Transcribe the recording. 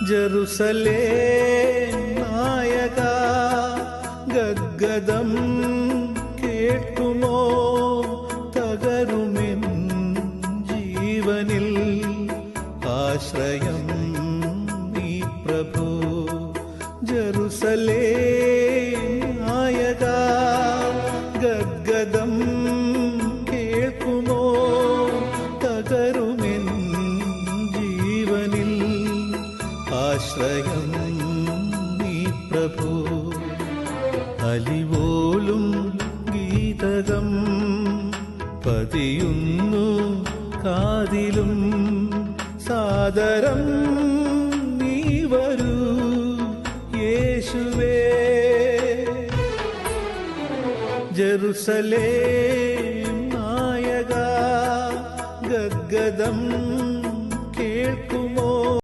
Jerusalem നായക ഗദ്ഗദം കേൾക്കുമോ തകരുമെൻ ജീവനിൽ ആശ്രയം നീ പ്രഭു. ജെറുസലേം നായക ഗദ്ഗദം കേൾക്കുമോ തകരുമെൻ ജീവനിൽ ആശ്രയം നീ പ്രഭു. അലിവോലും ഗീതകം പതിയുന്നു കാതിലും സാദരം നീ വരൂ യേശുവേ. ജെറുസലേം നായക ഗദ്ഗദം